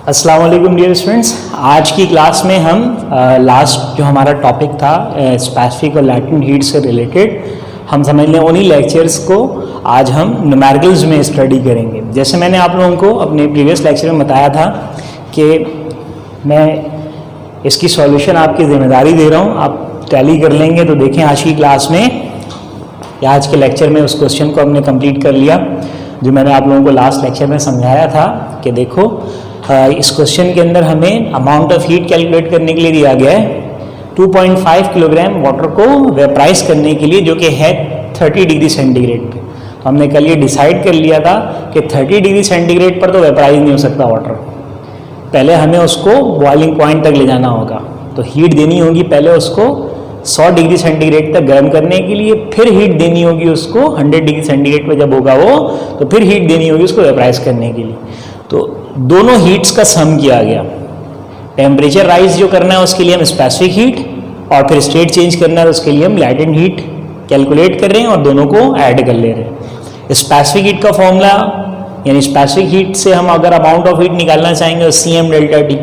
अस्सलाम वालेकुम dear students. आज की क्लास में हम लास्ट जो हमारा टॉपिक था स्पेसिफिक और लैटेंट हीट से रिलेटेड, हम समझ लें उन्हीं लेक्चर्स को आज हम न्यूमेरिकल्स में स्टडी करेंगे। जैसे मैंने आप लोगों को अपने प्रीवियस लेक्चर में बताया था कि मैं इसकी सॉल्यूशन आपकी जिम्मेदारी दे रहा हूँ, आप टैली कर लेंगे। तो देखें आज की क्लास में या आज के लेक्चर में उस क्वेश्चन को हमने कंप्लीट कर लिया जो मैंने आप लोगों को लास्ट लेक्चर में समझाया था कि देखो इस क्वेश्चन के अंदर हमें अमाउंट ऑफ हीट कैलकुलेट करने के लिए दिया गया है 2.5 किलोग्राम वाटर को वेपराइज करने के लिए, जो कि है 30 डिग्री सेंटीग्रेड पे। तो हमने कल ये डिसाइड कर लिया था कि 30 डिग्री सेंटीग्रेड पर तो वेपराइज नहीं हो सकता वाटर, पहले हमें उसको बॉइलिंग पॉइंट तक ले जाना होगा। तो हीट देनी होगी पहले उसको 100 डिग्री सेंटीग्रेड तक गर्म करने के लिए, फिर हीट देनी होगी उसको 100 डिग्री सेंटीग्रेड पर जब होगा वो, तो फिर हीट देनी होगी उसको वेपराइज करने के लिए। तो दोनों हीट्स का सम किया गया। टेम्परेचर राइज जो करना है उसके लिए हम स्पेसिफिक हीट, और फिर स्टेट चेंज करना है तो उसके लिए हम लैटेंट हीट कैलकुलेट कर रहे हैं और दोनों को ऐड कर ले रहे हैं। स्पेसिफिक हीट का फॉर्मूला यानी स्पेसिफिक हीट से हम अगर अमाउंट ऑफ हीट निकालना चाहेंगे तो CM डेल्टा T,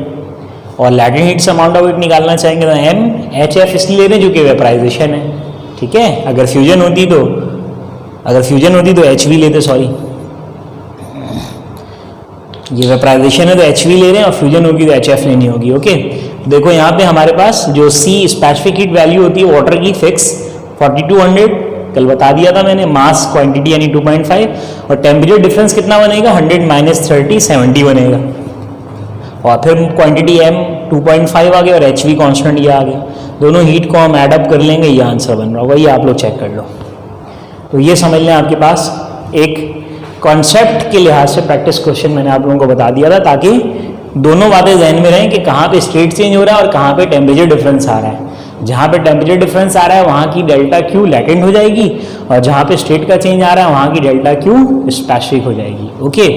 और लैटेंट हीट से अमाउंट ऑफ हीट निकालना चाहेंगे तो MHF इसलिए ले रहे हैं जो कि वेपराइजेशन है। ठीक है, अगर फ्यूजन होती तो HV लेते, सॉरी ये वेपराइजेशन है तो HV ले रहे हैं, और फ्यूजन होगी तो HF लेनी होगी। ओके, देखो यहाँ पे हमारे पास जो C स्पेसिफिक हीट वैल्यू होती है वाटर की फिक्स 4200, कल बता दिया था मैंने, मास क्वांटिटी यानी 2.5, और टेम्परेचर डिफरेंस कितना बनेगा 100 - 30 70 बनेगा, और फिर क्वांटिटी M 2.5 आ गया और HV कांस्टेंट ये आ गया। दोनों हीट को हम ऐड अप कर लेंगे, ये आंसर बन रहा होगा, ये आप लोग चेक कर लो। तो ये समझ लें आपके पास एक कॉन्सेप्ट के लिहाज से प्रैक्टिस क्वेश्चन मैंने आप लोगों को बता दिया था, ताकि दोनों बातें ध्यान में रहें कि कहाँ पे स्टेट चेंज हो रहा है और कहाँ पे टेम्परेचर डिफरेंस आ रहा है। जहाँ पे टेम्परेचर डिफरेंस आ रहा है वहाँ की डेल्टा Q लैटेंट हो जाएगी, और जहाँ पे स्टेट का चेंज आ रहा है वहाँ की डेल्टा Q स्पेसिफिक हो जाएगी। ओके,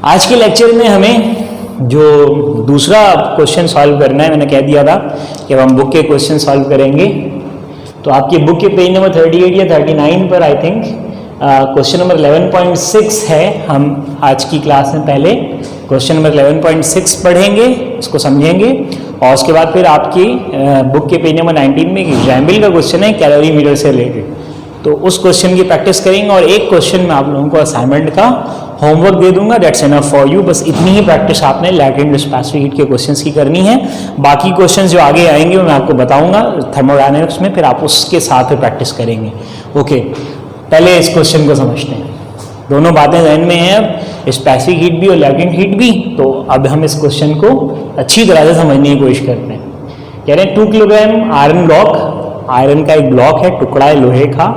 आज के लेक्चर में हमें जो दूसरा क्वेश्चन सॉल्व करना है, मैंने कह दिया था कि हम बुक के क्वेश्चन सॉल्व करेंगे। तो आपकी बुक के पेज नंबर 38 या 39 पर आई थिंक क्वेश्चन नंबर 11.6 है। हम आज की क्लास में पहले क्वेश्चन नंबर 11.6 पढ़ेंगे, इसको समझेंगे, और उसके बाद फिर आपकी बुक के पेज नंबर 19 में एग्जाम्पल का क्वेश्चन है कैलोरी मीटर से रिलेटेड, तो उस क्वेश्चन की प्रैक्टिस करेंगे। और एक क्वेश्चन में आप लोगों को असाइनमेंट का होमवर्क दे दूंगा, दैट्स इनफ फॉर यू। बस इतनी ही प्रैक्टिस आपने लैटेंट स्पेसिफिक हीट के क्वेश्चंस की करनी है। बाकी क्वेश्चंस जो आगे आएंगे वो मैं आपको बताऊंगा थर्मोडायनेमिक्स में, फिर आप उसके साथ प्रैक्टिस करेंगे। ओके, पहले इस क्वेश्चन को समझते हैं। दोनों बातें ध्यान में हैं, अब स्पेसिफिक हीट भी और लैटेंट हीट भी। तो अब हम इस क्वेश्चन को अच्छी तरह से समझने की कोशिश करते हैं। कह रहे हैं 2 किलोग्राम आयरन ब्लॉक, आयरन का एक ब्लॉक है, टुकड़ा है लोहे का,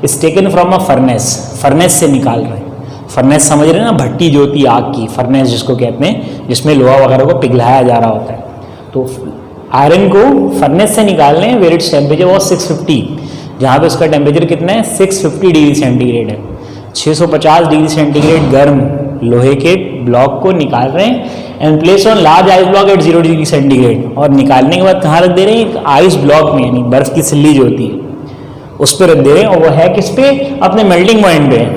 is taken from a furnace, furnace से निकाल रहे हैं। फर्नेस समझ रहे हैं ना, भट्टी जो होती है आग की, फर्नेस जिसको कहते हैं, जिसमें लोहा वगैरह को पिघलाया जा रहा होता है। तो आयरन को फर्नेस से निकाल रहे हैं, वेयर इट्स टेम्परेचर वॉज 650, जहाँ पे उसका टेम्परेचर कितना है 650 डिग्री सेंटीग्रेड है। 650 डिग्री सेंटीग्रेड गर्म लोहे के ब्लॉक को निकाल रहे हैं, and place on large ice block at 0 degree centigrade, और निकालने के बाद कहाँ रख दे रहे हैं, एक आइस ब्लॉक में, यानी बर्फ की सिल्ली जो होती है उस पर रख दे रहे हैं। और वो है किस पे, अपने मेल्टिंग पॉइंट पे,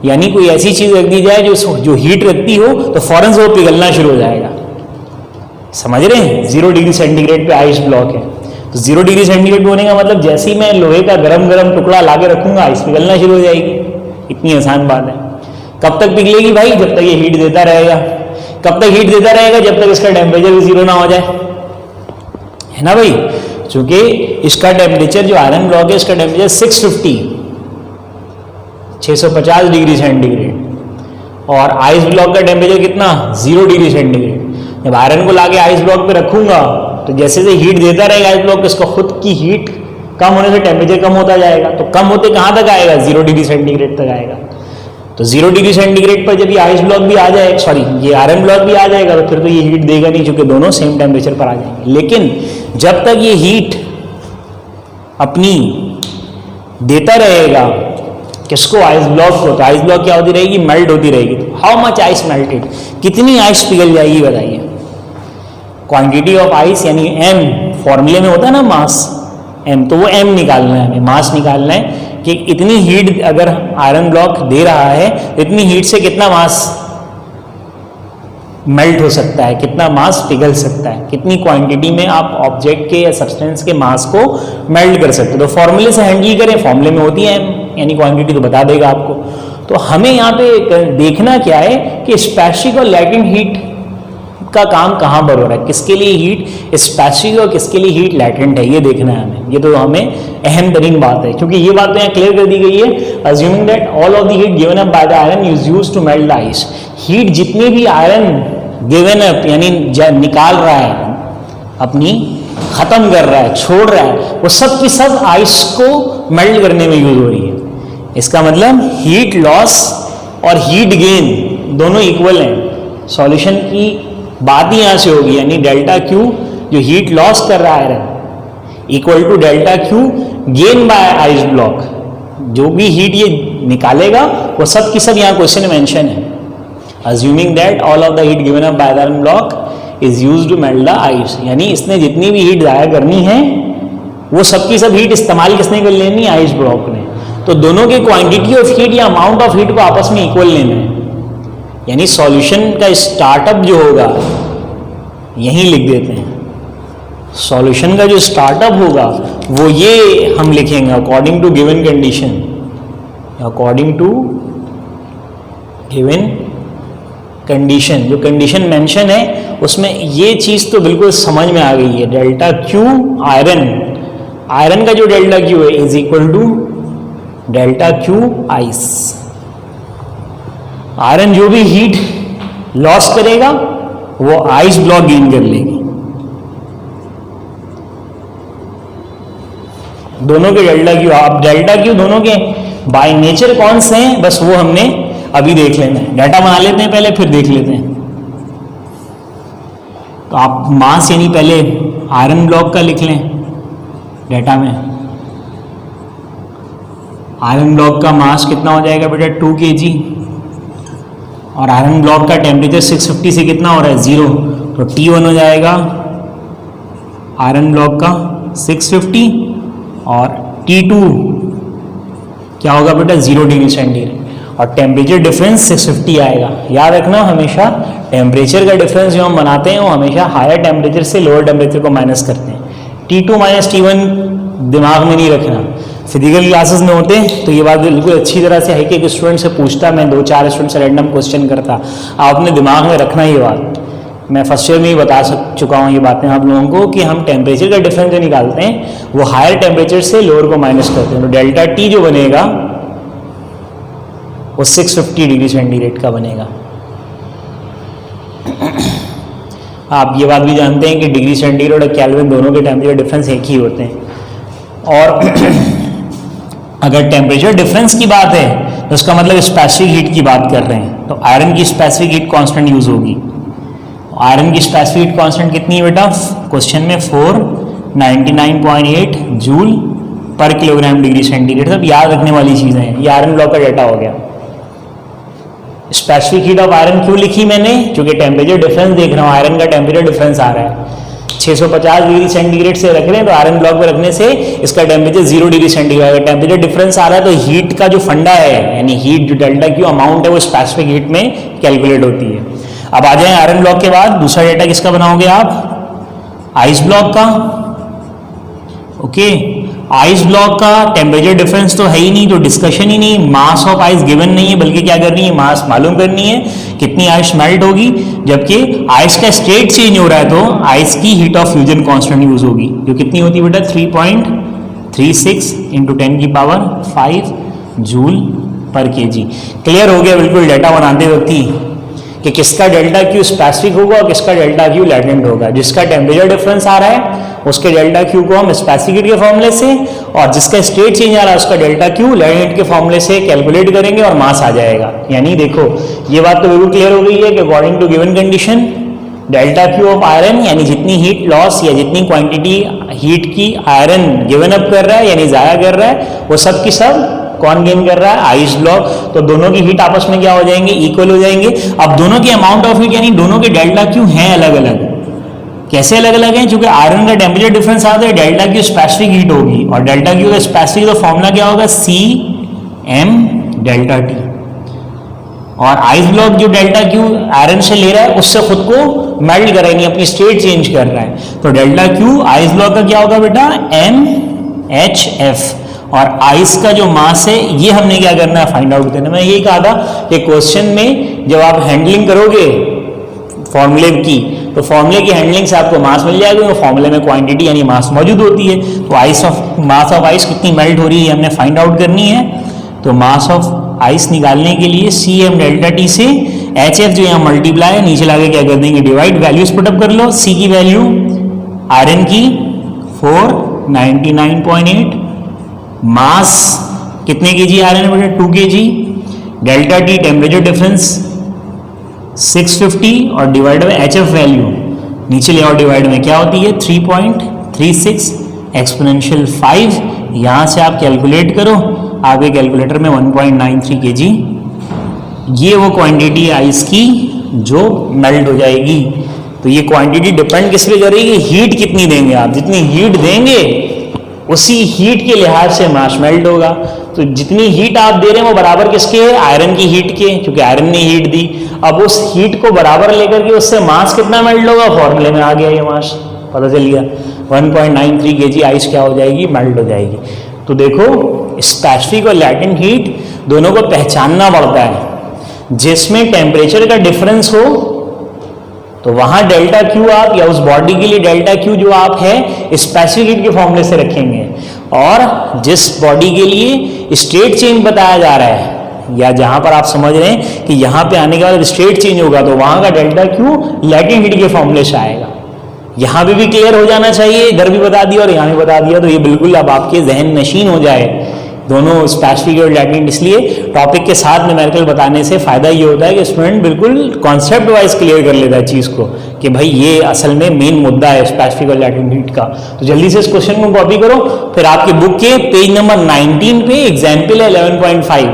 यानी कोई ऐसी चीज रख दी जाए जो हीट रखती हो तो फौरन से वो पिघलना शुरू हो जाएगा। समझ रहे हैं, 0 डिग्री सेंटीग्रेड पे आइस ब्लॉक है, तो 0 डिग्री सेंटीग्रेड होने का मतलब जैसे ही मैं लोहे का गरम गरम टुकड़ा लाके रखूंगा आइस पिघलना शुरू हो जाएगी। इतनी आसान बात है। कब तक पिघलेगी भाई, जब तक ये हीट देता रहेगा। कब तक हीट देता रहेगा, जब तक इसका टेम्परेचर भी 0 ना हो जाए, है ना भाई। चूंकि इसका टेम्परेचर जो आयरन ब्लॉक है, इसका टेम्परेचर 650 डिग्री सेंटीग्रेड, और आइस ब्लॉक का टेम्परेचर कितना 0 डिग्री सेंटीग्रेड। जब आयरन को लाके आइस ब्लॉक पे रखूंगा तो जैसे से हीट देता रहेगा आइस ब्लॉक, इसका खुद की हीट कम होने से टेम्परेचर कम होता जाएगा। तो कम होते कहाँ तक आएगा, 0 डिग्री सेंटीग्रेड तक आएगा। तो 0 डिग्री सेंटीग्रेड पर जब ये आइस ब्लॉक भी आ जाए, सॉरी ये आयरन ब्लॉक भी आ जाएगा, तो फिर तो ये हीट देगा नहीं, क्योंकि दोनों सेम टेम्परेचर पर आ जाएंगे। लेकिन जब तक ये हीट अपनी देता रहेगा किसको, आइस ब्लॉक को, तो आइस ब्लॉक क्या होती रहेगी, मेल्ट होती रहेगी। हाउ मच आइस मेल्टेड, कितनी आइस पिघल जाएगी बताइए। क्वांटिटी ऑफ आइस यानी M, फॉर्मूले में होता है ना मास M, तो वो M निकालना है हमें, मास निकालना है कि इतनी हीट अगर आयरन ब्लॉक दे रहा है, इतनी हीट से कितना मास मेल्ट हो सकता है, कितना मास पिघल सकता है, कितनी क्वांटिटी में आप ऑब्जेक्ट के या सब्सटेंस के मास को मेल्ट कर सकते हो। तो फॉर्मूले से हैंडल करें, फॉर्मूले में होती है यानी क्वांटिटी तो बता देगा आपको। तो हमें यहाँ पे देखना क्या है कि स्पेसिफिक और लैटेंट हीट का काम कहाँ पर हो रहा है, किसके लिए हीट स्पेसिफिक और किसके लिए हीट लैटेंट है, ये देखना है हमें। ये तो हमें अहम तरीन बात है, क्योंकि ये बात तो यहाँ क्लियर कर दी गई है। Assuming that all of the heat given up by the iron is used to melt the ice. Heat जितनी भी आयरन गिवन अप यानी निकाल रहा है, अपनी खत्म कर रहा है, छोड़ रहा है, वो सब की सब आइस को मेल्ट करने में यूज हो रही है। इसका मतलब हीट लॉस और हीट गेन दोनों इक्वल हैं। सॉल्यूशन की बात ही यहां से होगी, यानी डेल्टा क्यू जो हीट लॉस कर रहा है iron equal to delta Q gain by ice block. जो भी हीट ये निकालेगा वो सब की सब यहाँ क्वेश्चन में मेंशन है। Assuming that all of the heat given up by the iron block is used to melt the ice, यानी इसने जितनी भी हीट जाया करनी है वो सब की सब हीट इस्तेमाल किसने कर लेनी, आइस ब्लॉक ने। तो दोनों के क्वांटिटी ऑफ हीट या अमाउंट ऑफ हीट को आपस में इक्वल लेना है, यानी सॉल्यूशन का स्टार्टअप जो होगा यहीं लिख देते हैं। सॉल्यूशन का जो स्टार्टअप होगा वो ये हम लिखेंगे according to given condition, according to given condition. जो कंडीशन मेंशन है उसमें ये चीज तो बिल्कुल समझ में आ गई है। डेल्टा क्यू आयरन, आयरन का जो डेल्टा क्यू है is equal to delta Q ice. Iron जो भी हीट लॉस करेगा वो आइस ब्लॉक गेन कर लेगी। दोनों के डेल्टा क्यू, आप डेल्टा क्यू दोनों के बाय नेचर कौन से हैं बस वो हमने अभी देख लेना है। डाटा बना लेते हैं पहले, फिर देख लेते हैं। तो आप मास यानी पहले आयरन ब्लॉक का लिख लें डाटा में। आयरन ब्लॉक का मास कितना हो जाएगा बेटा 2 kg, और आयरन ब्लॉक का टेम्परेचर 650 से कितना हो रहा है 0, तो T1 हो जाएगा आयरन ब्लॉक का 650 और T2 क्या होगा बेटा 0 डिग्री सेंटीग्रेड, और टेम्परेचर डिफरेंस 650 आएगा। याद रखना हमेशा टेम्परेचर का डिफरेंस जो हम बनाते हैं वो हमेशा हायर टेम्परेचर से लोअर टेम्परेचर को माइनस करते हैं। T2 माइनस T1 दिमाग में नहीं रखना, फिजिकल क्लासेस में होते तो ये बात बिल्कुल अच्छी तरह से है कि एक स्टूडेंट से पूछता, मैं 2-4 स्टूडेंट से रैंडम क्वेश्चन करता। आप अपने दिमाग में रखना ये बात, मैं फर्स्ट ईयर में ही बता चुका हूँ ये बातें आप लोगों को कि हम टेम्परेचर का डिफरेंस जो निकालते हैं वो हायर टेम्परेचर से लोअर को माइनस करते हैं। तो डेल्टा टी जो बनेगा वो 650 डिग्री सेंटीग्रेड का बनेगा। आप ये बात भी जानते हैं कि डिग्री सेंटीग्रेड और केल्विन दोनों के टेम्परेचर डिफरेंस एक ही होते हैं। और अगर टेम्परेचर डिफरेंस की बात है तो उसका मतलब स्पेसिफिक हीट की बात कर रहे हैं, तो आयरन की स्पेसिफिक हीट कांस्टेंट यूज होगी। आयरन की स्पेसिफिक हीट कांस्टेंट कितनी है बेटा, क्वेश्चन में 499.8 जूल पर किलोग्राम डिग्री सेंटीग्रेड। सब याद रखने वाली चीजें हैं। ये आयरन ब्लॉक का डाटा हो गया। स्पेसिफिक हीट ऑफ आयरन क्यों लिखी मैंने, क्योंकि टेम्परेचर डिफरेंस देख रहा हूँ, आयरन का टेम्परेचर डिफरेंस आ रहा है 650 डिग्री सेंटीग्रेड से रख रहे हैं, तो आयरन ब्लॉक पे रखने से इसका टेम्परेचर 0 डिग्री सेंटीग्रेड। अगर टेम्परेचर डिफरेंस आ रहा है तो हीट का जो फंडा है यानी हीट जो डेल्टा क्यू अमाउंट है वो स्पेसिफिक हीट में कैलकुलेट होती है। अब आ जाए आयरन ब्लॉक के बाद दूसरा डेटा किसका बनाओगे आप, आइस ब्लॉक का। ओके, आइस ब्लॉक का टेम्परेचर डिफरेंस तो है ही नहीं, तो डिस्कशन ही नहीं, मास ऑफ आइस गिवन नहीं है, बल्कि क्या करनी है, मास मालूम करनी है कितनी आइस मेल्ट होगी। जबकि आइस का स्टेट चेंज हो रहा है तो आइस की heat of fusion constant use होगी, जो कितनी होती है बेटा 3.36 × 10⁵ जूल पर केजी। क्लियर हो गया बिल्कुल डाटा बनाते वक्त ही कि किसका डेल्टा क्यू स्पेसिफिक होगा और किसका डेल्टा क्यू लैटेंट होगा। जिसका टेम्परेचर डिफरेंस आ रहा है उसके डेल्टा क्यू को हम स्पेसिफिक हीट के फॉर्मूले से, और जिसका स्टेट चेंज आ रहा है उसका डेल्टा क्यू लैटेंट के फॉर्मूले से कैलकुलेट करेंगे और मास आ जाएगा। यानी देखो ये बात तो बिल्कुल क्लियर हो गई है कि according to given condition delta Q of iron यानी जितनी हीट लॉस या जितनी क्वांटिटी हीट की आयरन गिवन अप कर रहा है यानी जाया कर रहा है वो सब की सब कौन गेन कर रहा है, आइस ब्लॉक। तो दोनों की हीट आपस में क्या हो जाएंगे, इक्वल हो जाएंगे। अब दोनों की अमाउंट ऑफ हीट यानी दोनों के डेल्टा क्यू हैं अलग अलग। कैसे अलग अलग हैं, क्योंकि आयरन का टेम्परेचर डिफरेंस आता है, डेल्टा क्यू स्पेसिफिक हीट होगी, और डेल्टा क्यू का स्पेसिफिक तो फॉर्मूला क्या होगा, CM डेल्टा टी। और आइस ब्लॉक जो डेल्टा क्यू आयरन से ले रहा है उससे खुद को मेल्ट कर रहा है, यानी अपनी स्टेट चेंज कर रहा है। तो डेल्टा क्यू आइस ब्लॉक का क्या होगा बेटा, MHF। और आइस का जो मास है ये हमने क्या करना है, फाइंड आउट करना है। मैं यही कहा था कि क्वेश्चन में जब आप हैंडलिंग करोगे फॉर्मूले की, तो फॉर्मूले की हैंडलिंग से आपको मास मिल जाएगा, तो फॉर्मूले में क्वांटिटी यानी मास मौजूद होती है। तो मास ऑफ आइस कितनी मेल्ट हो रही है हमने फाइंड आउट करनी है। तो मास ऑफ आइस निकालने के लिए CM डेल्टा T से HF जो यहाँ मल्टीप्लाई है, नीचे लाके क्या कर देंगे, डिवाइड, वैल्यूज पुटअप कर लो। C की वैल्यू आयरन की 499.8, मास कितने kg आयरन है बेटा, 2 kg, delta T temperature difference 650 और डिवाइड में HF वैल्यू नीचे ले आओ, डिवाइड में क्या होती है 3.36 एक्सपोनेंशियल 5। यहाँ से आप कैलकुलेट करो, आपके कैलकुलेटर में 1.93 kg, ये वो क्वांटिटी आइस की जो मेल्ट हो जाएगी। तो ये क्वांटिटी डिपेंड किस पे करेगी, हीट कितनी देंगे आप, जितनी हीट देंगे उसी हीट के लिहाज से मास मेल्ट होगा। तो जितनी हीट आप दे रहे हैं वो बराबर किसके है, आयरन की हीट के, क्योंकि आयरन ने हीट दी। अब उस हीट को बराबर लेकर के उससे मास कितना मेल्ट होगा, फॉर्मूले में आ गया ये मास, पता चल गया 1.93 kg आइस क्या हो जाएगी, मेल्ट हो जाएगी। तो देखो स्पेसिफिक और लैटेंट हीट दोनों को पहचानना पड़ता है। जिसमें टेम्परेचर का डिफरेंस हो तो वहां डेल्टा क्यू आप, या उस बॉडी के लिए डेल्टा क्यू जो आप है स्पेसिफिक हीट के फॉर्मूले से रखेंगे, और जिस बॉडी के लिए स्टेट चेंज बताया जा रहा है, या जहां पर आप समझ रहे हैं कि यहां पे आने के बाद स्टेट चेंज होगा, तो वहां का डेल्टा क्यू लैटेंट हीट के फॉर्मूले से आएगा। यहां भी क्लियर हो जाना चाहिए, इधर भी बता दिया और यहां भी बता दिया, तो ये बिल्कुल अब आपके जहन नशीन हो जाए दोनों स्पेसिफिक और लैटेंट। इसलिए टॉपिक के साथ न्यूमेरिकल बताने से फायदा ये होता है कि स्टूडेंट बिल्कुल कॉन्सेप्ट वाइज क्लियर कर लेता है चीज को, कि भाई ये असल में मेन मुद्दा है स्पेसिफिक और लैटेंट हीट का। तो जल्दी से इस क्वेश्चन को कॉपी करो, फिर आपके बुक के पेज नंबर 19 पे एग्जाम्पल है 11.5,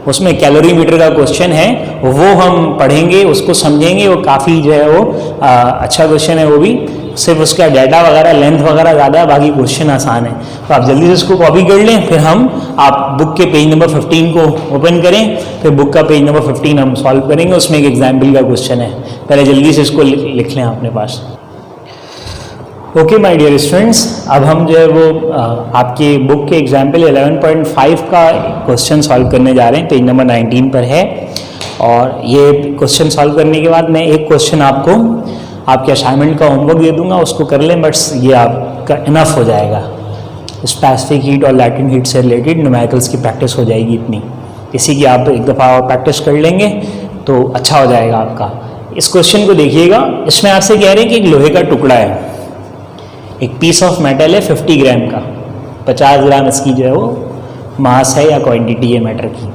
उसमें कैलोरीमीटर का क्वेश्चन है, वो हम पढ़ेंगे, उसको समझेंगे। वो काफ़ी जो है वो अच्छा क्वेश्चन है, वो भी सिर्फ उसका डाटा वगैरह लेंथ वगैरह ज़्यादा है, बाकी क्वेश्चन आसान है। तो आप जल्दी से इसको कॉपी कर लें, फिर हम आप बुक के पेज नंबर 15 को ओपन करें, फिर बुक का पेज नंबर 15 हम सॉल्व करेंगे, उसमें एक एग्जाम्पल का क्वेश्चन है। पहले जल्दी से इसको लिख लें अपने पास। ओके माय डियर स्टूडेंट्स, अब हम जो है वो आपके बुक के एग्जाम्पल 11.5 का क्वेश्चन सॉल्व करने जा रहे हैं, पेज नंबर 19 पर है। और ये क्वेश्चन सॉल्व करने के बाद मैं एक क्वेश्चन आपको आपके असाइनमेंट का होमवर्क दे दूंगा, उसको कर लें, बस ये आपका इनफ हो जाएगा। स्पेसिफिक हीट और लैटेंट हीट से रिलेटेड न्यूमेरिकल्स की प्रैक्टिस हो जाएगी इतनी, इसी की आप एक दफ़ा और प्रैक्टिस कर लेंगे तो अच्छा हो जाएगा आपका। इस क्वेश्चन को देखिएगा, इसमें आपसे कह रहे हैं कि एक लोहे का टुकड़ा है, एक पीस ऑफ मेटल है 50 ग्राम का, 50 ग्राम इसकी जो है वो मास है या क्वांटिटी है मैटर की।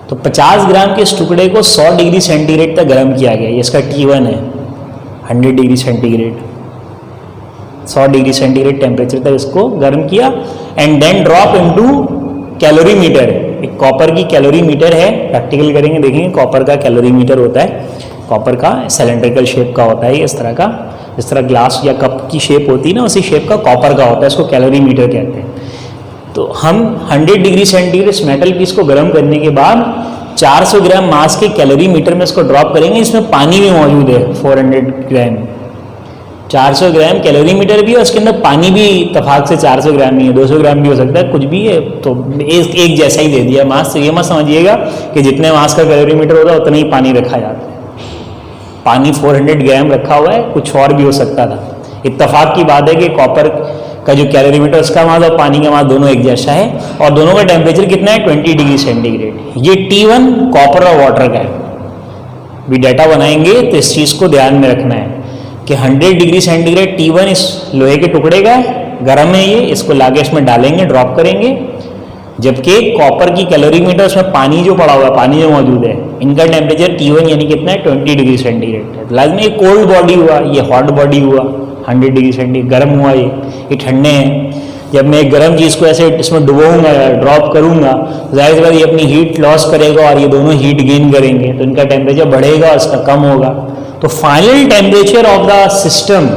तो 50 ग्राम के इस टुकड़े को 100 डिग्री सेंटीग्रेड तक गर्म किया गया, ये इसका T1 है, 100 degree centigrade, 100 degree centigrade temperature तक इसको गर्म किया। And then drop into calorimeter, एक कॉपर की कैलोरीमीटर है, प्रैक्टिकल करेंगे देखेंगे कॉपर का कैलोरीमीटर होता है, कॉपर का सिलेंड्रिकल शेप का होता है, इस तरह का, जिस तरह ग्लास या कप की शेप होती है ना, उसी शेप का कॉपर का होता है, इसको कैलोरीमीटर कहते हैं। तो हम 100 डिग्री सेंटीग्रेड इस मेटल पीस को गर्म करने के बाद 400 ग्राम मास के कैलोरीमीटर में इसको ड्रॉप करेंगे। इसमें पानी भी मौजूद है 400 ग्राम, 400 ग्राम कैलोरीमीटर भी है, उसके अंदर पानी भी इत्तेफाक से 400 ग्राम ही है, 200 ग्राम भी हो सकता है, कुछ भी है, तो एक जैसा ही दे दिया मास। तो ये मत समझिएगा कि जितने मास का कैलोरीमीटर होता है उतना ही पानी रखा जाता है, पानी 400 ग्राम रखा हुआ है, कुछ और भी हो सकता था। इत्तेफाक की बात है कि कॉपर का जो कैलोरीमीटर उसका मास और पानी का मास दोनों एक जैसा है, और दोनों का टेम्परेचर कितना है 20 डिग्री सेंटीग्रेड। ये T1 कॉपर और वाटर का है। भी डाटा बनाएंगे तो इस चीज़ को ध्यान में रखना है कि 100 डिग्री सेंटीग्रेड T1 इस लोहे के टुकड़े का है, गर्म है ये, इसको लाके इसमें डालेंगे, ड्रॉप करेंगे। जबकि कॉपर की कैलोरीमीटर उसमें पानी जो पड़ा हुआ है, पानी जो मौजूद है, इनका टेम्परेचर T1 यानी कितना है 20 डिग्री सेंटीग्रेड है। लाजमी ये कोल्ड बॉडी हुआ, ये हॉट बॉडी हुआ, 100 डिग्री सेंटीग्रेड गर्म हुआ, ये ठंडे हैं। जब मैं एक गर्म चीज़ को ऐसे इसमें डुबोऊंगा या ड्रॉप करूंगा, जाहिर सी बात ये अपनी हीट लॉस करेगा और ये दोनों हीट गेन करेंगे, तो इनका टेम्परेचर बढ़ेगा और इसका कम होगा। तो final temperature of the system,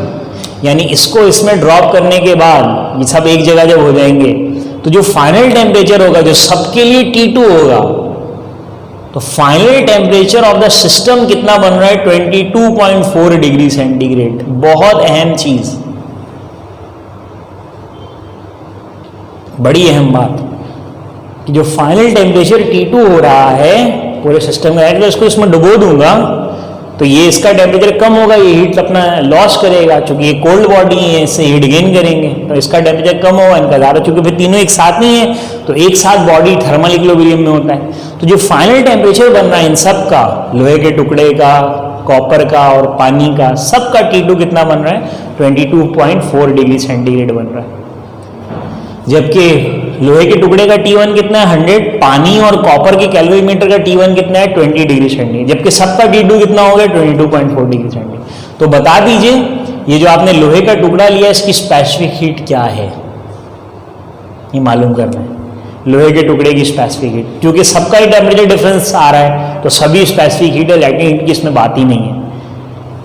यानी इसको इसमें ड्रॉप करने के बाद ये सब एक जगह जब हो जाएंगे, तो जो फाइनल टेम्परेचर होगा जो सबके लिए T2 होगा, तो final temperature of the system कितना बन रहा है 22.4 डिग्री सेंटीग्रेड। बहुत अहम चीज, बड़ी अहम बात कि जो फाइनल टेम्परेचर T2 हो रहा है पूरे सिस्टम का, तो इसको इसमें डुबो दूंगा तो ये इसका टेम्परेचर कम होगा, ये हीट अपना लॉस करेगा, चूंकि ये कोल्ड बॉडी है इससे हीट गेन करेंगे, तो इसका टेम्परेचर कम होगा, इनका ज़्यादा, चूंकि फिर तीनों एक साथ नहीं है तो एक साथ बॉडी थर्मल इक्विलिब्रियम में होता है। तो जो फाइनल टेम्परेचर बन रहा है इन सब का, लोहे के टुकड़े का, कॉपर का और पानी का, सबका T2 कितना बन रहा है 22.4 डिग्री सेंटीग्रेड बन रहा है। जबकि लोहे के टुकड़े का T1 कितना है 100, पानी और कॉपर के कैलोरीमीटर का T1 कितना है 20 डिग्री सेंटीग्रेड, जबकि सबका T2 कितना हो गया 22.4 डिग्री सेंटीग्रेड। तो बता दीजिए ये जो आपने लोहे का टुकड़ा लिया इसकी स्पेसिफिक हीट क्या है, ये मालूम करना है। लोहे के टुकड़े की स्पेसिफिक हीट, क्योंकि सबका ही टेम्परेचर डिफरेंस आ रहा है तो सभी स्पेसिफिक हीट है, लैटिन हीट की इसमें बात ही नहीं है,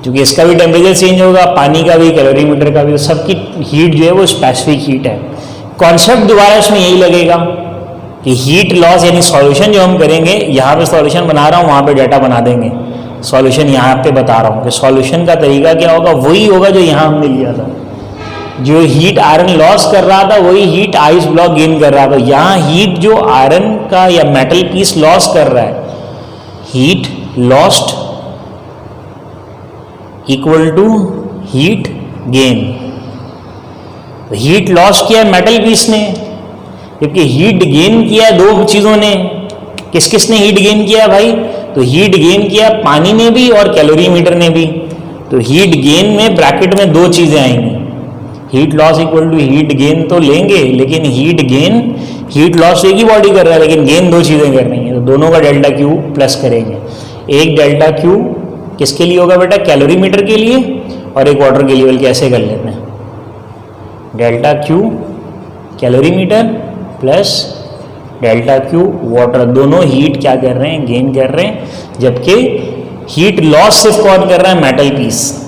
क्योंकि इसका भी टेम्परेचर चेंज होगा, पानी का भी, कैलोरीमीटर का भी, तो सबकी हीट जो है वो स्पेसिफिक हीट है। कॉन्सेप्ट दोबारा इसमें यही लगेगा कि हीट लॉस यानी सॉल्यूशन जो हम करेंगे, यहाँ पे सॉल्यूशन बना रहा हूँ, वहाँ पे डाटा बना देंगे, सॉल्यूशन यहाँ पे बता रहा हूँ कि सॉल्यूशन का तरीका क्या होगा, वही होगा जो यहाँ हमने लिया था। जो हीट आयरन लॉस कर रहा था वही हीट आइस ब्लॉक गेन कर रहा था। यहाँ हीट जो आयरन का या मेटल पीस लॉस कर रहा है, heat lost equal to heat gain. Heat loss किया मेटल पीस ने, जबकि हीट गेन किया दो चीजों ने। किस किस ने हीट गेन किया भाई? तो हीट गेन किया पानी ने भी और कैलोरीमीटर ने भी। तो हीट गेन में ब्रैकेट में दो चीजें आएंगी, heat loss equal to heat gain तो लेंगे, लेकिन हीट गेन, हीट लॉस एक ही बॉडी कर रहा है लेकिन गेन दो चीजें करनी है, तो दोनों का डेल्टा क्यू प्लस करेंगे। एक डेल्टा क्यू किसके लिए होगा बेटा? कैलोरीमीटर के लिए, और एक वाटर के लिए, बल्कि ऐसे कर लेते हैं, delta Q calorimeter plus delta Q water, दोनों हीट क्या कर रहे हैं? गेन कर रहे हैं, जबकि हीट लॉस सिर्फ कौन कर रहा है? Metal piece.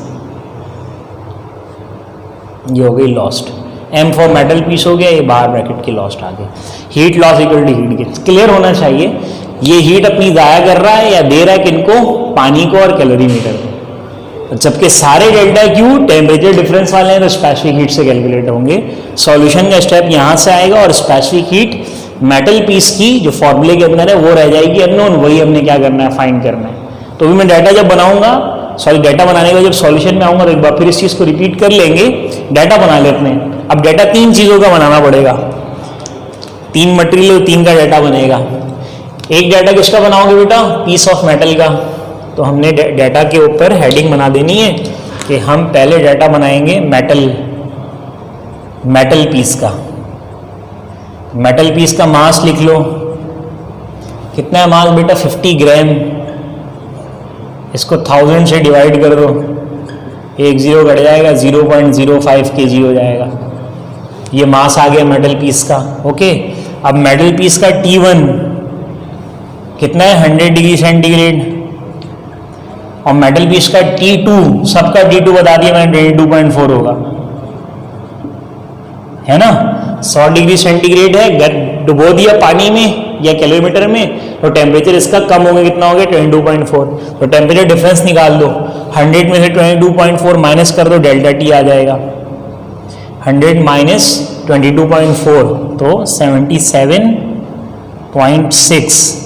ये हो गई lost, M for metal piece हो गया, ये बाहर ब्रैकेट की लॉस्ट आ गई। Heat loss equal to heat gain, clear होना चाहिए। ये हीट अपनी जाया कर रहा है या दे रहा है किनको? पानी को और कैलोरीमीटर को। जबकि सारे डेल्टा क्यू टेम्परेचर डिफरेंस वाले हैं तो स्पेसिफिक हीट से कैलकुलेट होंगे। सॉल्यूशन का स्टेप यहाँ से आएगा और स्पेसिफिक हीट मेटल पीस की जो फॉर्मूले के अंदर है वो रह जाएगी अननोन, वही हमने क्या करना है? फाइंड करना है। तो भी मैं डाटा जब बनाऊंगा, सॉरी डाटा बनाने का जब सॉल्यूशन में आऊंगा तो एक बार फिर इस चीज को रिपीट कर लेंगे। डाटा बना लेते हैं। अब डाटा तीन चीजों का बनाना पड़ेगा, तीन मटेरियल, तीन का डाटा बनेगा। एक डाटा किसका बनाओगे बेटा? पीस ऑफ मेटल का। तो हमने डाटा के ऊपर हेडिंग बना देनी है कि हम पहले डाटा बनाएंगे मेटल पीस का। मेटल पीस का मास लिख लो, कितना है मास बेटा? 50 ग्राम। इसको 1000 से डिवाइड कर दो, एक जीरो कट जाएगा, 0.05 kg हो जाएगा। ये मास आ गया मेटल पीस का। ओके, अब मेटल पीस का T1 कितना है? 100 डिग्री सेंटीग्रेड। और मेटल पीस का T2, सबका T2 बता दिया मैंने, 22.4 होगा, है ना? 100 डिग्री सेंटीग्रेड है, डुबो दिया पानी में या कैलोरीमीटर में, तो टेम्परेचर इसका कम हो गया, कितना हो गया? 22.4। तो टेम्परेचर डिफरेंस निकाल दो, 100 में से 22.4 माइनस कर दो, डेल्टा टी आ जाएगा। 100 माइनस 22.4 तो 77.6,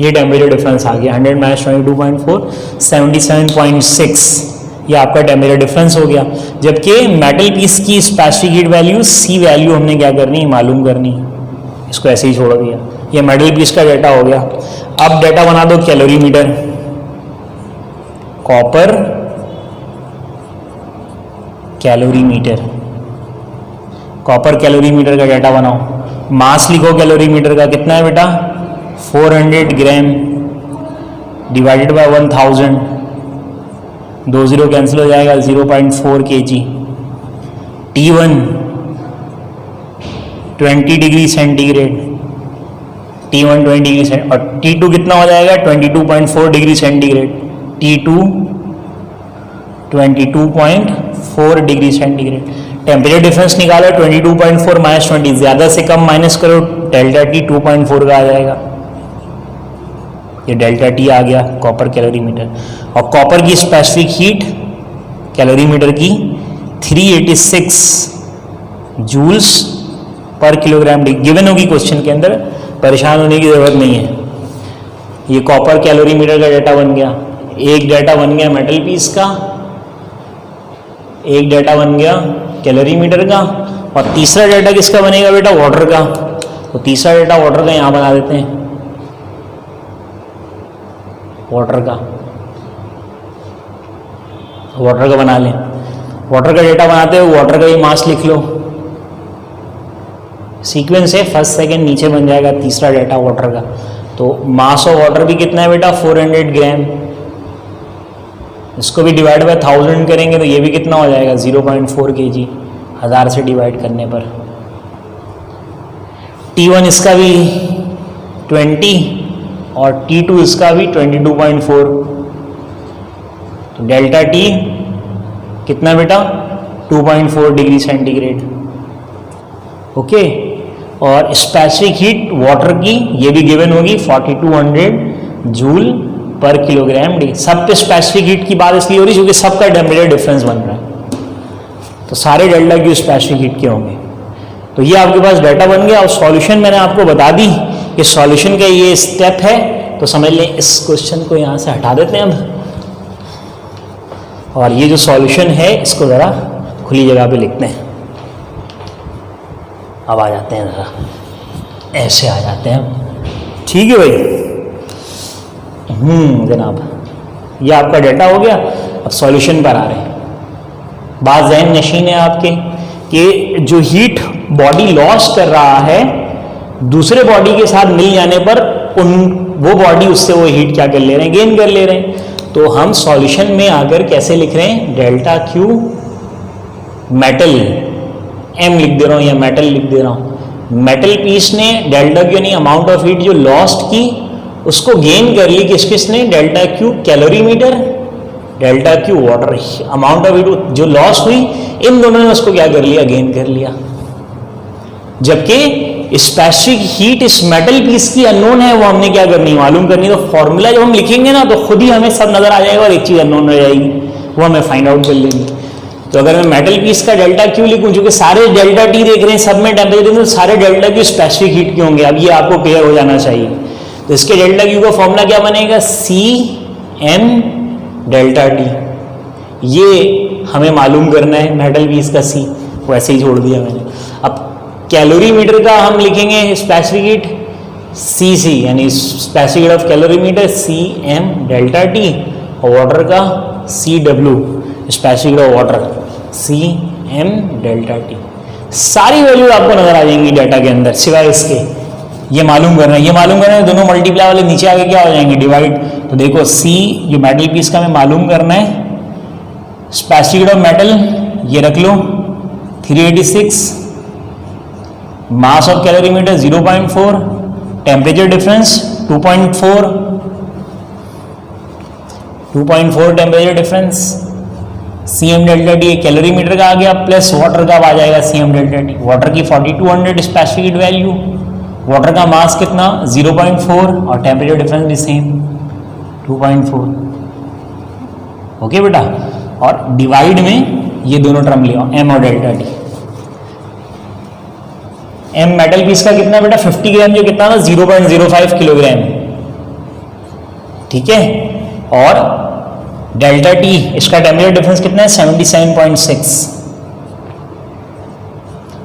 ये टेम्परेचर डिफरेंस आ गया। 100 माइनस 22.4 77.6, ये आपका टेम्परेचर डिफरेंस हो गया। जबकि मेटल पीस की specific heat value C value हमने क्या करनी है? मालूम करनी है। इसको ऐसे ही छोड़ दिया। ये मेटल पीस का डाटा हो गया। अब डाटा बना दो calorimeter, copper calorimeter, copper calorimeter का डाटा बनाओ। मास लिखो कैलोरीमीटर का, कितना है बेटा? 400 gram divided by 1000, 2 zero cancel हो जाएगा, 0.4 kg। T1 20 degree centigrade, T1 20 degree centigrade, और T2 कितना हो जाएगा? 22.4 degree centigrade. T2 22.4 degree centigrade. Temperature difference निकालो, 22.4 माइनस 20, ज्यादा से कम माइनस करो, डेल्टा T 2.4 का आ जाएगा। ये डेल्टा टी आ गया कॉपर कैलोरीमीटर, और कॉपर की स्पेसिफिक हीट कैलोरीमीटर की 386 joules per kilogram D given होगी क्वेश्चन के अंदर, परेशान होने की जरूरत नहीं है। ये कॉपर कैलोरीमीटर का डाटा बन गया, एक डाटा बन गया मेटल पीस का, एक डाटा बन गया कैलोरीमीटर का, और तीसरा डाटा किसका बनेगा बेटा, वाटर का। तो तीसरा डाटा वाटर का यहां बना देते हैं, वाटर का बना लें। वाटर का डेटा बनाते हो, वाटर का ही मास लिख लो, सीक्वेंस है फर्स्ट सेकंड नीचे बन जाएगा तीसरा डाटा वाटर का। तो मास ऑफ वाटर भी कितना है बेटा 400 ग्राम, इसको भी डिवाइड बाय 1000 करेंगे तो ये भी कितना हो जाएगा 0.4 kg, 1000 से डिवाइड करने पर। T1 इसका भी 20 और T2 इसका भी 22.4, तो डेल्टा T कितना बेटा 2.4 डिग्री सेंटीग्रेड। ओके, और स्पेसिफिक हीट वाटर की ये भी गिवन होगी 4200 जूल पर किलोग्राम डी। सब पे स्पेसिफिक हीट की बात इसलिए हो रही है क्योंकि सबका टेम्परेचर डिफरेंस बन रहा है, तो सारे डेल्टा की स्पेसिफिक हीट के होंगे। तो ये आपके पास डाटा बन गया, और सॉल्यूशन मैंने आपको बता दी कि सॉल्यूशन का ये स्टेप है, तो समझ लें इस क्वेश्चन को यहाँ से हटा देते हैं अब, और ये जो सॉल्यूशन है इसको ज़रा खुली जगह पे लिखते हैं। अब आ जाते हैं ज़रा, ऐसे आ जाते हैं, ठीक है भाई। जनाब ये आपका डाटा हो गया, अब सॉल्यूशन पर आ रहे हैं। बात ज़हन नशीन है आपके कि जो हीट बॉडी लॉस कर रहा है दूसरे बॉडी के साथ मिल जाने पर वो बॉडी उससे वो हीट क्या कर ले रहे हैं, गेन कर ले रहे हैं। तो हम सॉल्यूशन में आकर कैसे लिख रहे हैं, डेल्टा क्यू मेटल, एम लिख दे रहा हूं या मेटल लिख दे रहा हूं। मेटल पीस ने डेल्टा क्यू यानी अमाउंट ऑफ हीट जो लॉस्ट की उसको गेन कर ली किसने, delta Q calorimeter, delta Q water, amount of heat जो लॉस हुई इन दोनों ने उसको क्या कर लिया, गेन कर लिया। जबकि स्पेसिफिक हीट इस मेटल पीस की अननोन है, वो हमने क्या करनी, मालूम करनी। तो फॉर्मूला जब हम लिखेंगे ना तो खुद ही हमें सब नजर आ जाएगा और एक चीज अननोन रह जाएगी, वो हमें फाइंड आउट कर लेंगे। तो अगर मैं मेटल पीस का डेल्टा क्यू लिखूं, क्योंकि सारे डेल्टा टी देख रहे हैं, सब में टेम्परेचर तो सारे डेल्टा क्यू स्पेसिफिक हीट के होंगे, अब ये आपको क्लियर हो जाना चाहिए। तो इसके डेल्टा क्यू का फॉर्मूला क्या बनेगा, सी एम डेल्टा टी, ये हमें मालूम करना है मेटल पीस का सी, वैसे ही छोड़ दिया मैंने। अब कैलोरीमीटर का हम लिखेंगे स्पेसिफिक हीट सी सी, यानी specific heat of calorimeter C M delta T, और वाटर का C W specific heat of water C M delta T. सारी वैल्यू आपको नजर आ जाएंगी डाटा के अंदर, सिवाय इसके ये मालूम करना है, ये मालूम करना है दोनों मल्टीप्लाई वाले नीचे आगे क्या हो जाएंगे, डिवाइड। तो देखो सी जो मेटल पीस का हमें मालूम करना है, स्पेसिफिक हीट ऑफ मेटल ये रख लो 386, mass of calorimeter 0.4, temperature difference 2.4 temperature difference, CM delta T calorimeter का आ गया, प्लस वाटर का आ जाएगा सीएम डेल्टा टी। वाटर की 4200 स्पेसिफिक हीट वैल्यू, वाटर का मास कितना 0.4 और टेम्परेचर डिफरेंस भी सेम 2.4। ओके बेटा, और डिवाइड में ये दोनों टर्म ले आओ, एम और delta T. M metal piece का कितना बेटा 50 ग्राम, जो कितना था 0.05 किलोग्राम, ठीक है। और डेल्टा टी इसका टेम्परेचर डिफरेंस कितना है 77.6।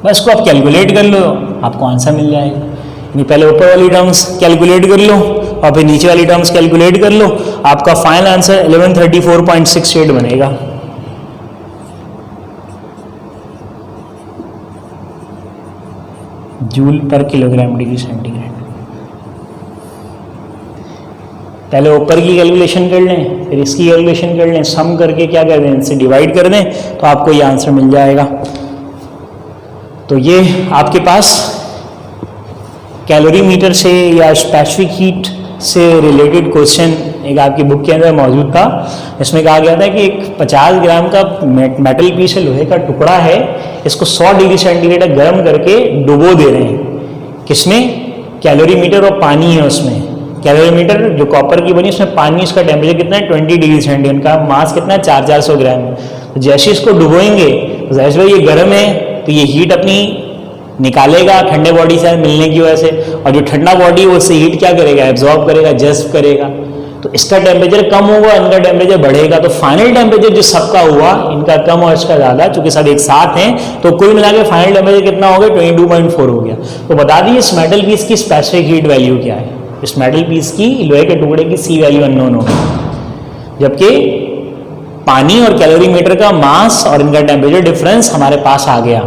बस इसको आप कैलकुलेट कर लो, आपको आंसर मिल जाएगा। नहीं पहले ऊपर वाली टर्म्स कैलकुलेट कर लो और फिर नीचे वाली टर्म्स कैलकुलेट कर लो, आपका फाइनल आंसर 1134.68 बनेगा। जूल पर किलोग्राम डिग्री सेंटीग्रेड। पहले ऊपर की कैलकुलेशन कर लें, फिर इसकी कैलकुलेशन कर लें, सम करके क्या कर दें, इनसे डिवाइड कर दें, तो आपको ये आंसर मिल जाएगा। तो ये आपके पास कैलोरीमीटर से या स्पेसिफिक हीट से रिलेटेड क्वेश्चन एक आपकी बुक के अंदर मौजूद था। इसमें कहा गया था कि एक 50 ग्राम का मेटल पीस है, लोहे का टुकड़ा है, इसको 100 डिग्री सेंटीग्रेड गर्म करके डुबो दे रहे हैं, किसमें, कैलोरीमीटर और पानी है उसमें, कैलोरीमीटर जो कॉपर की बनी उसमें पानी, इसका टेम्परेचर कितना है 20 डिग्री सेंटीग्रेड, इनका मास कितना है 400 ग्राम है। तो जैसे इसको डुबोएंगे तो जैसे भाई ये गर्म है तो ये हीट अपनी निकालेगा ठंडे बॉडी से मिलने की वजह से, और जो ठंडा बॉडी वो उससे हीट क्या करेगा, एब्जॉर्ब करेगा, जज्ब करेगा। तो इसका टेम्परेचर कम होगा, इनका टेम्परेचर बढ़ेगा, तो फाइनल टेम्परेचर जो सबका हुआ, इनका कम और इसका ज्यादा, चूंकि सब एक साथ हैं तो कुल मिला के फाइनल टेम्परेचर कितना हो गया 22.4 हो गया। तो बता दीजिए इस मेटल पीस की स्पेसिफिक हीट वैल्यू क्या है। इस मेटल पीस की, लोहे के टुकड़े की सी वैल्यू अननोन होगी, जबकि पानी और कैलोरीमीटर का मास और इनका टेम्परेचर डिफरेंस हमारे पास आ गया।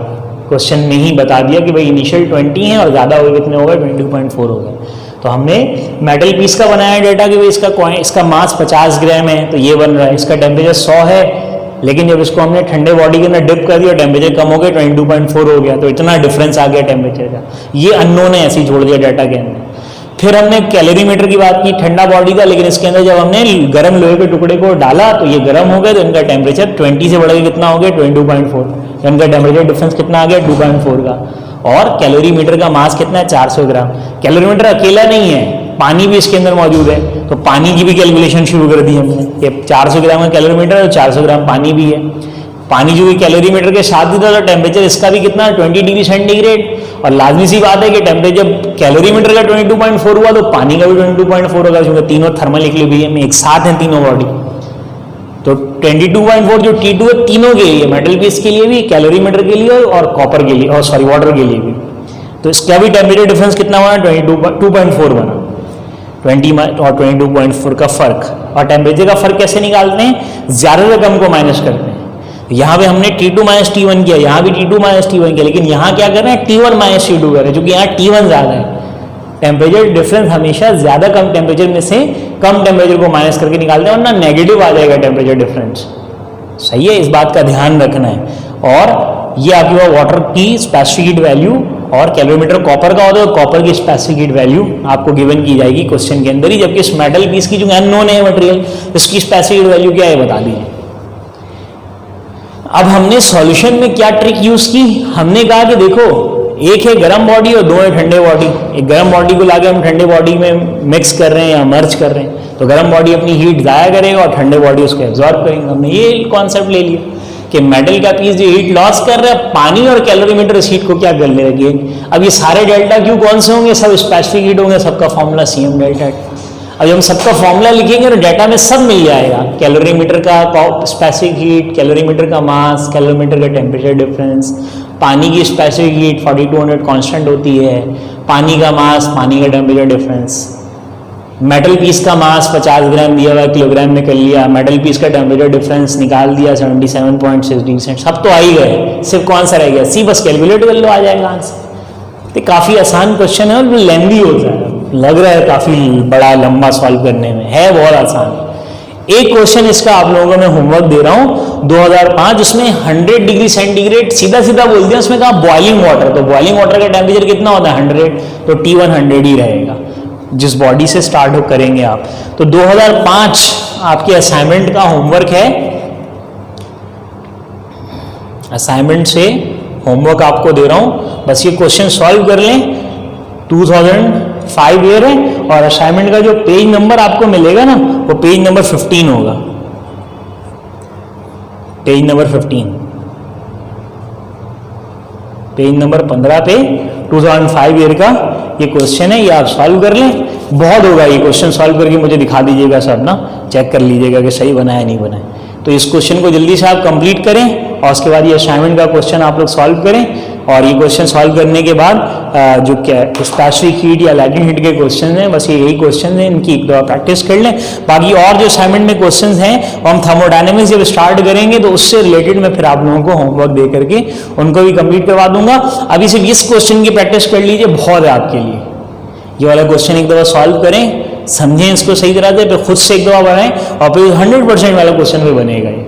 क्वेश्चन में ही बता दिया कि भाई इनिशियल 20 है और ज्यादा हो कितने हो गए 22.4 हो गए। तो हमने मेटल पीस का बनाया डेटा कि भाई इसका मास 50 ग्राम है तो ये बन रहा है, इसका टेम्परेचर 100 है, लेकिन जब इसको हमने ठंडे बॉडी के अंदर डिप कर दिया टेम्परेचर कम हो गया 22.4 हो गया, तो इतना डिफरेंस आ गया टेम्परेचर का। ये अननोन है, ऐसे ही छोड़ दिया डाटा के अंदर। फिर हमने कैलोरीमीटर की बात की, ठंडा बॉडी का, लेकिन इसके अंदर जब हमने गर्म लोहे के टुकड़े को डाला तो ये गर्म हो गए, तो इनका टेम्परेचर 20 से बढ़ के कितना हो गया 22.4, इनका टेम्परेचर डिफरेंस कितना आ गया 2.4 का। और कैलोरीमीटर का मास कितना है 400 ग्राम। कैलोरीमीटर अकेला नहीं है, पानी भी इसके अंदर मौजूद है, तो पानी की भी कैलकुलेशन शुरू कर दी हमने। ये 400 ग्राम का कैलोरीमीटर है, 400 ग्राम पानी भी है। पानी जो कैलोरीमीटर के साथ ही था तो टेम्परेचर इसका भी कितना 20 डिग्री सेंटीग्रेड, और लाजमी सी बात है कि टेम्परेचर कैलोरीमीटर का 22.4 हुआ तो पानी का भी 22.4 होगा, क्योंकि तीनों थर्मल इक्विलिब्रियम में एक साथ हैं तीनों बॉडी। तो 22.4 जो T2 है तीनों के लिए, मेटल पीस के लिए भी, कैलोरीमीटर के लिए और कॉपर के लिए, और सॉरी वाटर के लिए भी। तो इसका भी टेम्परेचर डिफरेंस कितना बना 2.4 बना, 20 और 22.4 का फर्क। और टेम्परेचर का फर्क कैसे निकालते हैं, ज्यादा से कम को माइनस करते हैं। यहाँ पे हमने T2 माइनस T1 किया, यहाँ भी T2 माइनस T1 किया, लेकिन यहाँ क्या कर रहे हैं T1 माइनस T2 कर रहे हैं, क्योंकि यहाँ T1 ज्यादा है। टेम्परेचर डिफरेंस हमेशा ज्यादा कम टेम्परेचर में से कम टेम्परेचर को माइनस करके निकालते हैं, वरना नेगेटिव आ जाएगा टेम्परेचर डिफरेंस। सही है, इस बात का ध्यान रखना है। और ये आपकी वाटर की स्पेसिफिक हीट वैल्यू, और कैलोरीमीटर कॉपर का होता है, कॉपर की स्पेसिफिक हीट वैल्यू आपको गिवन की जाएगी क्वेश्चन के अंदर ही, जबकि इस मेटल पीस की जो अननोन है मटेरियल, इसकी स्पेसिफिक हीट वैल्यू क्या है बता दीजिए। अब हमने सॉल्यूशन में क्या ट्रिक यूज की, हमने कहा कि देखो एक है गर्म बॉडी और दो है ठंडे बॉडी। एक गर्म बॉडी को लाके हम ठंडे बॉडी में मिक्स कर रहे हैं या मर्ज कर रहे हैं, तो गर्म बॉडी अपनी हीट जाया करेगा और ठंडे बॉडी उसको एब्जॉर्ब करेंगे। हमने ये कॉन्सेप्ट ले लिया कि मेटल का पीस जो हीट लॉस कर रहा है, पानी और कैलोरीमीटर इस हीट को क्या कर लेंगे। अब ये सारे डेल्टा क्यू कौन से होंगे, सब स्पेसिफिक हीट होंगे, सबका फॉर्मूला CM डेल्टा। अब हम सबका फॉर्मूला लिखेंगे तो डाटा में सब मिल जाएगा, कैलोरीमीटर का स्पेसिफिक हीट, कैलोरीमीटर का मास, कैलोरीमीटर का टेम्परेचर डिफरेंस, पानी की स्पेसिफिक हीट 4200 कांस्टेंट होती है, पानी का मास, पानी का टेम्परेचर डिफरेंस, मेटल पीस का मास 50 ग्राम दिया हुआ किलोग्राम में कर लिया, मेटल पीस का टेम्परेचर डिफरेंस निकाल दिया 77.6 डिग्री सेंट, सब तो आ ही गए, सिर्फ कौन सा रह गया सी, बस कैलकुलेट कर लो आ जाएगा आंसर। तो काफी आसान क्वेश्चन है और लेंदी होता है, लग रहा है काफी बड़ा लंबा सॉल्व करने में, है बहुत आसान। एक क्वेश्चन इसका आप लोगों को मैं होमवर्क दे रहा हूं 2005, उसमें 100 डिग्री सेंटीग्रेड सीधा सीधा बोल दिया, उसमें कहा बॉइलिंग वाटर, तो बॉइलिंग वाटर का टेम्परेचर कितना होता है 100, तो T1 100 ही रहेगा जिस बॉडी से स्टार्ट करेंगे आप। तो 2005 आपके असाइनमेंट का होमवर्क है, असाइनमेंट से होमवर्क आपको दे रहा हूं, बस ये क्वेश्चन सॉल्व कर लें। 2005 ईयर है और असाइनमेंट का जो पेज नंबर आपको मिलेगा ना वो पेज नंबर 15 होगा, पेज नंबर 15, पेज नंबर 15 पे 2005 ईयर का ये क्वेश्चन है, ये आप सॉल्व कर लें, बहुत होगा ये क्वेश्चन सॉल्व करके मुझे दिखा दीजिएगा सब ना, चेक कर लीजिएगा कि सही बना है नहीं बना है। तो इस क्वेश्चन को जल्दी से आप कंप्लीट करें और उसके बाद ये असाइनमेंट का क्वेश्चन आप लोग सॉल्व करें, और ये क्वेश्चन सॉल्व करने के बाद जो क्या स्पेसिफिक हीट या लैटिन हीट के क्वेश्चन हैं, बस ये यही क्वेश्चन हैं, इनकी एक दो प्रैक्टिस कर लें। बाकी और जो असाइनमेंट में क्वेश्चन हैं वो हम थर्मोडायनेमिक्स जब स्टार्ट करेंगे तो उससे रिलेटेड मैं फिर आप लोगों को होमवर्क दे करके उनको भी कंप्लीट करवा दूंगा। अभी सिर्फ इस क्वेश्चन की प्रैक्टिस कर लीजिए, बहुत है आपके लिए। ये वाला क्वेश्चन एक दफा सॉल्व करें, समझें इसको सही तरह से, फिर खुद से एक दफा बनाएं और फिर 100% वाला क्वेश्चन भी बनेगा ये।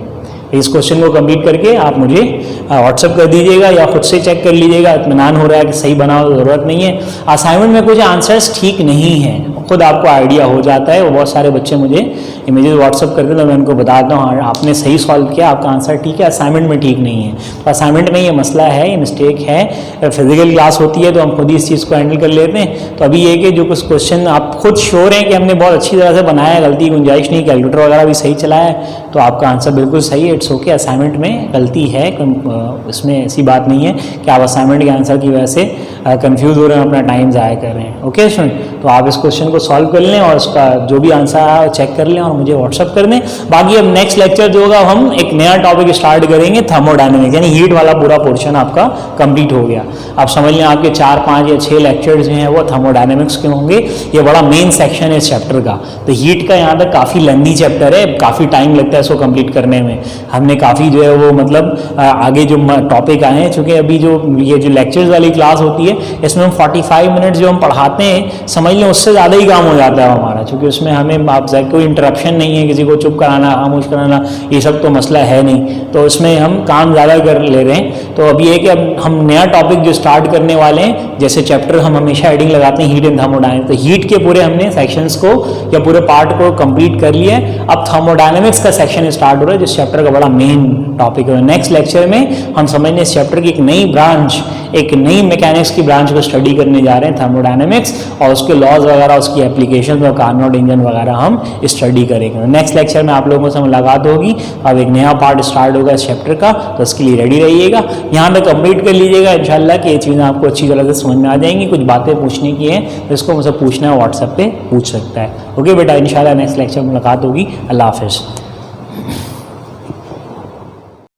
इस क्वेश्चन को कंप्लीट करके आप मुझे व्हाट्सअप कर दीजिएगा या खुद से चेक कर लीजिएगा, इत्मीनान हो रहा है कि सही बना हो, ज़रूरत नहीं है। असाइनमेंट में कुछ आंसर्स ठीक नहीं है, खुद आपको आइडिया हो जाता है। वो बहुत सारे बच्चे मुझे इमेजेस व्हाट्सअप करते हैं तो मैं उनको बताता हूँ हाँ आपने सही सॉल्व किया, आपका आंसर ठीक है, असाइनमेंट में ठीक नहीं है। तो असाइनमेंट में ये मसला है, ये मिस्टेक है। फिजिकल क्लास होती है तो हम खुद ही इस चीज़ को हैंडल कर लेते हैं। तो अभी ये कि जो कुछ क्वेश्चन आप खुद श्योर हैं कि हमने बहुत अच्छी तरह से बनाया है, गलती गुंजाइश नहीं, कैलकुलेटर वगैरह भी सही चला है, तो आपका आंसर बिल्कुल सही है। इट्स ओके, असाइनमेंट में गलती है, इसमें ऐसी बात नहीं है कि आप असाइनमेंट के आंसर की वजह से कंफ्यूज हो रहे हैं, अपना टाइम ज़ाया कर रहे हैं। ओके स्टूडेंट, तो आप इस क्वेश्चन को सॉल्व कर लें और उसका जो भी आंसर आया चेक कर लें और मुझे व्हाट्सअप कर दें। बाकी अब नेक्स्ट लेक्चर जो होगा हम एक नया टॉपिक स्टार्ट करेंगे, थर्मोडायनेमिक्स, यानी हीट वाला पूरा पोर्शन आपका कंप्लीट हो गया। आप समझ लें आपके 4, 5 या 6 लेक्चर्स जो हैं वो थर्मोडायनेमिक्स के होंगे। ये बड़ा मेन सेक्शन है इस चैप्टर का। तो हीट का यहाँ तक काफ़ी लेंदी चैप्टर है, काफ़ी टाइम लगता है इसको कंप्लीट करने में। हमने काफ़ी जो है वो मतलब आगे जो टॉपिक आए हैं, चूँकि अभी जो ये जो लेक्चर्स वाली क्लास होती है इसमें हम 45 मिनट जो हम पढ़ाते हैं, समझ लें उससे ज़्यादा ही काम हो जाता है हमारा, क्योंकि उसमें हमें आप कोई इंटरप्शन नहीं है, किसी को चुप कराना, खामोश कराना, ये सब तो मसला है नहीं। तो उसमें हम काम ज़्यादा कर ले रहे हैं। तो अब ये कि अब हम नया टॉपिक जो स्टार्ट करने वाले हैं, जैसे चैप्टर हम हमेशा हेडिंग लगाते हैं हीट एंड थर्मोडायनेमिक्स, तो हीट के पूरे हमने सेक्शंस को या पूरे पार्ट को कंप्लीट कर लिया है। अब थर्मोडायनेमिक्स का सेक्शन स्टार्ट हो रहा है, जिस चैप्टर का बड़ा मेन टॉपिक है। नेक्स्ट लेक्चर में हम समझने इस चैप्टर की एक नई ब्रांच, एक नई मैकेनिक्स की ब्रांच को स्टडी करने जा रहे हैं, थर्मोडायनेमिक्स, और उसके लॉज वगैरह, उसकी एप्लीकेशन और कार्नोट इंजन वगैरह हम स्टडी करेंगे। नेक्स्ट लेक्चर में आप लोगों से मुलाकात होगी। अब एक नया पार्ट स्टार्ट होगा इस चैप्टर का, तो उसके लिए रेडी रहिएगा। यहाँ पे कंप्लीट कर लीजिएगा इंशाल्लाह कि ये चीज़ें आपको अच्छी तरह से समझ में आ जाएंगी। कुछ बातें पूछने की हैं तो इसको मुझसे पूछना है, व्हाट्सएप पे पूछ सकता है। ओके बेटा, इंशाल्लाह नेक्स्ट लेक्चर में मुलाकात होगी। अल्लाह हाफिज़।